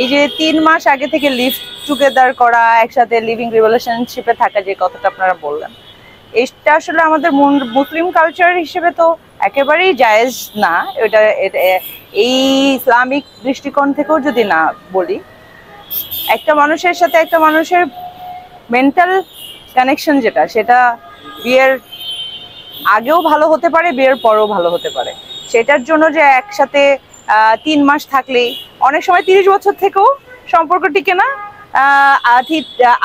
এই যে 3 মাস আগে থেকে লিভ টুগেদার করা, একসাথে লিভিং রিলেশনশিপে থাকা, যে কথাটা আপনারা বললেন, এটা আসলে আমাদের মুসলিম কালচার হিসেবে তো একেবারেই জায়েজ না। এই ইসলামিক দৃষ্টিকোণ থেকেও যদি না বলি, একটা মানুষের সাথে একটা মানুষের মেন্টাল কানেকশন যেটা, সেটা বিয়ের আগেও ভালো হতে পারে, বিয়ের পরেও ভালো হতে পারে। সেটার জন্য যে একসাথে 3 মাস থাকলেই, অনেক সময় 30 বছর থেকেও সম্পর্ক টিকে না,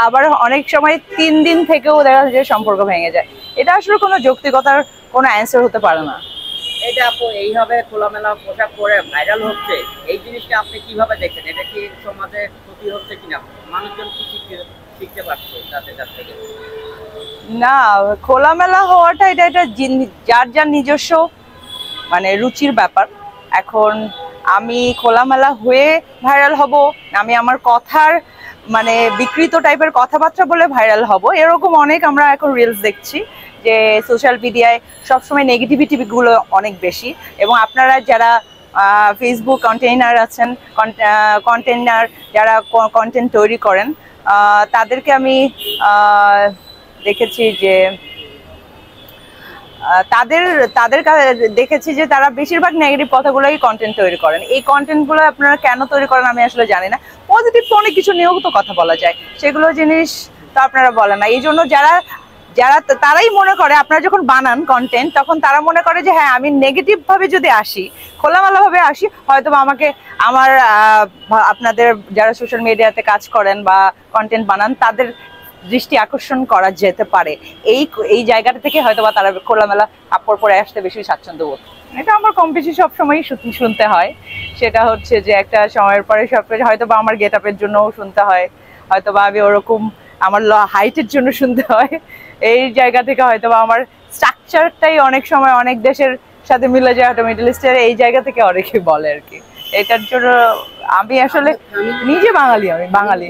আবার অনেক সময় 3 দিন থেকেও দেখা যায় যে সম্পর্ক ভেঙে যায়। এটা আসলে কোনো যৌক্তিকতার কোনো অ্যান্সার হতে পারে না। এটা আপু এইভাবে খোলামেলা পোশাক পরে ভাইরাল হচ্ছে, এই জিনিসটা আপনি কিভাবে দেখেন? এটা কি সমাজে ক্ষতি হচ্ছে কিনা? মানুষজন কি শিখতে পারছে তাদের কাছ থেকে? না, খোলামেলা হওয়াটা এটা এটা যার যার নিজস্ব মানে রুচির ব্যাপার। এখন আমি খোলামেলা হয়ে ভাইরাল হব, আমি আমার কথার মানে বিকৃত টাইপের কথাবার্তা বলে ভাইরাল হব, এরকম অনেক আমরা এখন রিলস দেখছি যে সোশ্যাল মিডিয়ায় সবসময় নেগেটিভিটি গুলো অনেক বেশি। এবং আপনারা যারা ফেসবুক কন্টেইনার আছেন, কন্টেইনার যারা কন্টেন্ট তৈরি করেন, তাদেরকে আমি দেখেছি যে তাদের তাদের দেখেছি যে তারা বেশিরভাগ নেগেটিভ কথাগুলোই কন্টেন্ট তৈরি করেন। এই কন্টেন্টগুলো আপনারা কেন তৈরি করেন আমি আসলে জানি না। পজিটিভ তো অনেক কিছু নিয়েও তো কথা বলা যায়, সেগুলো জিনিস তো আপনারা বলেন না। এই জন্য যারা যারা তারাই মনে করে, আপনারা যখন বানান কন্টেন্ট তখন তারা মনে করে যে হ্যাঁ, আমি নেগেটিভ ভাবে যদি আসি, খোলামেলা ভাবে আসি, হয়তো আমাকে আমার আপনাদের যারা সোশ্যাল মিডিয়াতে কাজ করেন বা কন্টেন্ট বানান তাদের দৃষ্টি আকর্ষণ করা যেতে পারে। এই জায়গাটা থেকে হয়তো বা তারা খোলামেলা কাপড় পরে আসতে বেশি স্বাচ্ছন্দ্য বোধ। এটা আমার কম বেশি সবসময়ই শুনতে হয়। সেটা হচ্ছে যে একটা সময়ের পরে সব হয়তো বা আমার গেট আপের জন্যও শুনতে হয়, হয়তো বা আমি ওরকম আমার হাইটের জন্য শুনতে হয়। এই জায়গা থেকে হয়তো বা আমার স্ট্রাকচারটাই অনেক সময় অনেক দেশের সাথে মিলে যায়, হয়তো মিডল ইস্টের, এই জায়গা থেকে অনেকে বলে আর কি। এটার জন্য আমি আসলে নিজে বাঙালি, আমি বাঙালি।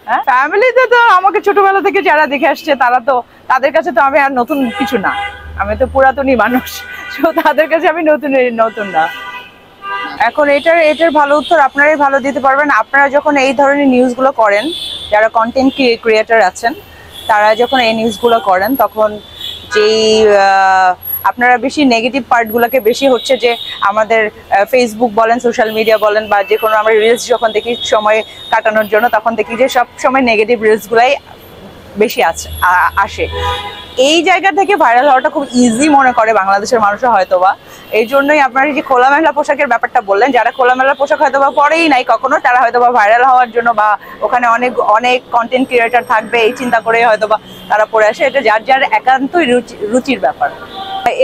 হ্যাঁ, ফ্যামিলিতে তো আমাকে ছোটবেলা থেকে যারা দেখে আসছে তারা তো, তাদের কাছে তো আমি আর নতুন কিছু না, আমি তো পুরাতনই মানুষ, তো তাদের কাছে আমি নতুন না। এখন এটার ভালো উত্তর আপনারাই ভালো দিতে পারবেন। আপনারা যখন এই ধরনের নিউজগুলো করেন, যারা কন্টেন্ট ক্রিয়েটর আছেন তারা যখন এই নিউজগুলো করেন, তখন যেই আপনারা বেশি নেগেটিভ পার্টগুলোকে বেশি হচ্ছে যে আমাদের ফেসবুক বলেন, সোশ্যাল মিডিয়া বলেন, বা যে কোনো আমরা রিলস যখন দেখি সময় কাটানোর জন্য, তখন দেখি যে সব সময় নেগেটিভ রিলসগুলাই বেশি আসে। এই জায়গা থেকে ভাইরাল হওয়াটা খুব ইজি মনে করে বাংলাদেশের মানুষও হয়তোবা। এই জন্যই আপনারা যে খোলামেলা পোশাকের ব্যাপারটা বললেন, যারা খোলামেলা পোশাক হয়তোবা পরেই নাই কখনো, তারা হয়তোবা ভাইরাল হওয়ার জন্য বা ওখানে অনেক অনেক কন্টেন্ট ক্রিয়েটর থাকবে এই চিন্তা করে হয়তোবা তারা পরে আসে। এটা যার যার একান্তই রুচির ব্যাপার।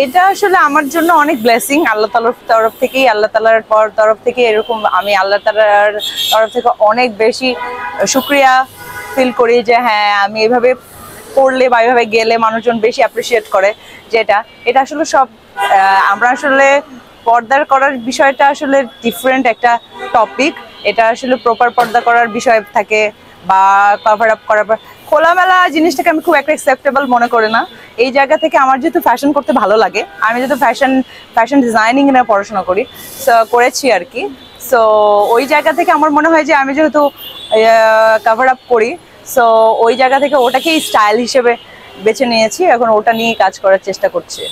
এটা আসলে আমার জন্য অনেক ব্লেসিং, আল্লাহ তাআলার তরফ থেকেই, আল্লাহ তাআলার তরফ থেকে এরকম আমি আল্লাহ তাআলার তরফ থেকে অনেক বেশি শুকরিয়া ফিল করি যে হ্যাঁ, আমি এভাবে পড়লে বা এভাবে গেলে মানুষজন বেশি অ্যাপ্রিসিয়েট করে। যেটা এটা আসলে সব আমরা আসলে পর্দার করার বিষয়টা আসলে ডিফারেন্ট একটা টপিক। এটা আসলে প্রপার পর্দা করার বিষয় থাকে বা কভার আপ করার পর খোলামেলা জিনিসটাকে আমি খুব একটা অ্যাকসেপ্টেবল মনে করি না। এই জায়গা থেকে আমার যেহেতু ফ্যাশন করতে ভালো লাগে, আমি যেহেতু ফ্যাশন ডিজাইনিং নিয়ে পড়াশোনা করেছি আর কি, সো ওই জায়গা থেকে আমার মনে হয় যে আমি যেহেতু কভার আপ করি, সো ওই জায়গা থেকে ওটাকেই স্টাইল হিসেবে বেছে নিয়েছি, এখন ওটা নিয়ে কাজ করার চেষ্টা করছি।